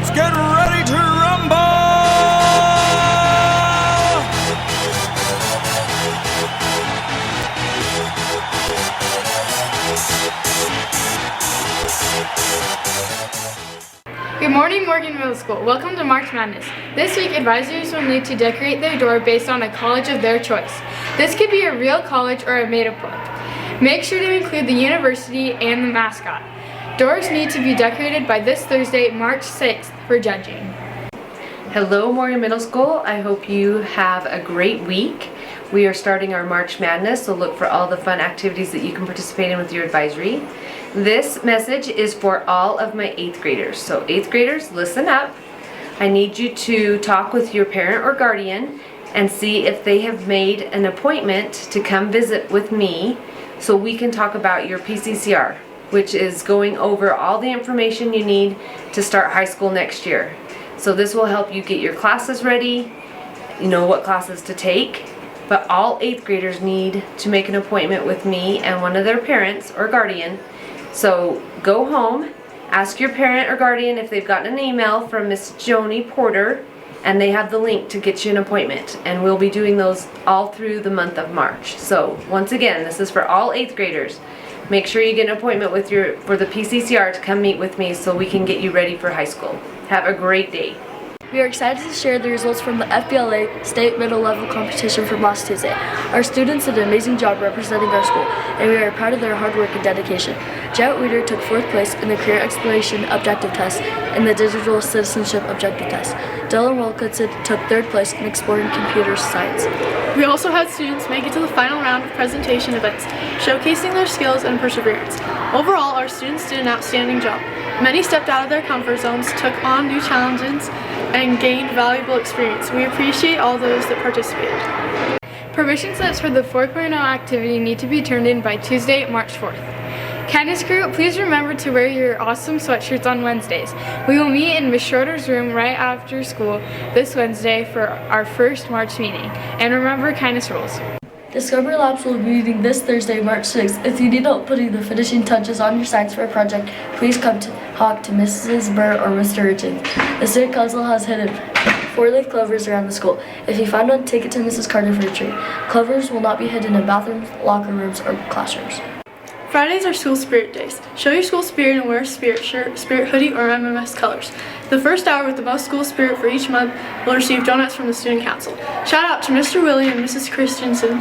Let's get ready to rumble! Good morning, Morgan Middle School. Welcome to March Madness. This week, advisories will need to decorate their door based on a college of their choice. This could be a real college or a made-up one. Make sure to include the university and the mascot. Doors need to be decorated by this Thursday, March 6th for judging. Hello, Morgan Middle School. I hope you have a great week. We are starting our March Madness, so look for all the fun activities that you can participate in with your advisory. This message is for all of my 8th graders. So 8th graders, listen up. I need you to talk with your parent or guardian and see if they have made an appointment to come visit with me so we can talk about your PCCR, which is going over all the information you need to start high school next year. So this will help you get your classes ready, you know what classes to take, but all 8th graders need to make an appointment with me and one of their parents or guardian. So go home, ask your parent or guardian if they've gotten an email from Miss Joni Porter and they have the link to get you an appointment, and we'll be doing those all through the month of March. So once again, this is for all 8th graders. Make sure you get an appointment with for the PCCR to come meet with me so we can get you ready for high school. Have a great day. We are excited to share the results from the FBLA State Middle Level competition from last Tuesday. Our students did an amazing job representing our school, and we are proud of their hard work and dedication. Jet Weeder took 4th place in the Career Exploration Objective Test and the Digital Citizenship Objective Test. Dylan Wilkinson took 3rd place in Exploring Computer Science. We also had students make it to the final round of presentation events, showcasing their skills and perseverance. Overall, our students did an outstanding job. Many stepped out of their comfort zones, took on new challenges, and gained valuable experience. We appreciate all those that participated. Permission slips for the 4.0 activity need to be turned in by Tuesday, March 4th. Candace crew, please remember to wear your awesome sweatshirts on Wednesdays. We will meet in Ms. Schroeder's room right after school this Wednesday for our first March meeting. And remember, kindness rules. Discovery Labs will be meeting this Thursday, March 6th. If you need help putting the finishing touches on your science fair project, please come talk to Mrs. Burr or Mr. Richards. The student council has hidden 4-leaf clovers around the school. If you find one, take it to Mrs. Carter for a treat. Clovers will not be hidden in bathrooms, locker rooms, or classrooms. Fridays are school spirit days. Show your school spirit and wear a spirit shirt, spirit hoodie, or MMS colors. The first hour with the most school spirit for each month will receive donuts from the student council. Shout out to Mr. Willie and Mrs. Christensen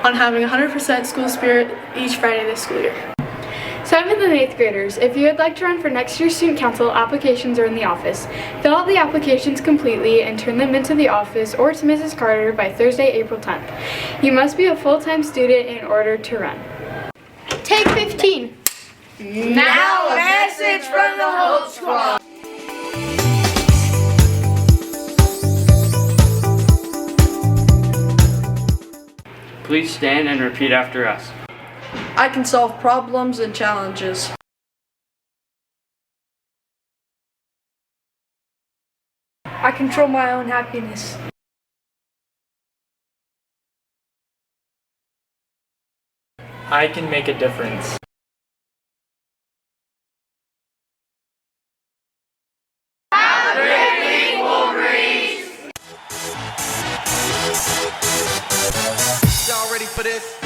on having 100% school spirit each Friday this school year. 7th and 8th graders, if you would like to run for next year's student council, applications are in the office. Fill out the applications completely and turn them into the office or to Mrs. Carter by Thursday, April 10th. You must be a full-time student in order to run. Take 15. Now a message from the whole squad. Please stand and repeat after us. I can solve problems and challenges. I control my own happiness. I can make a difference. Have a great week, Wolverines! Y'all ready for this?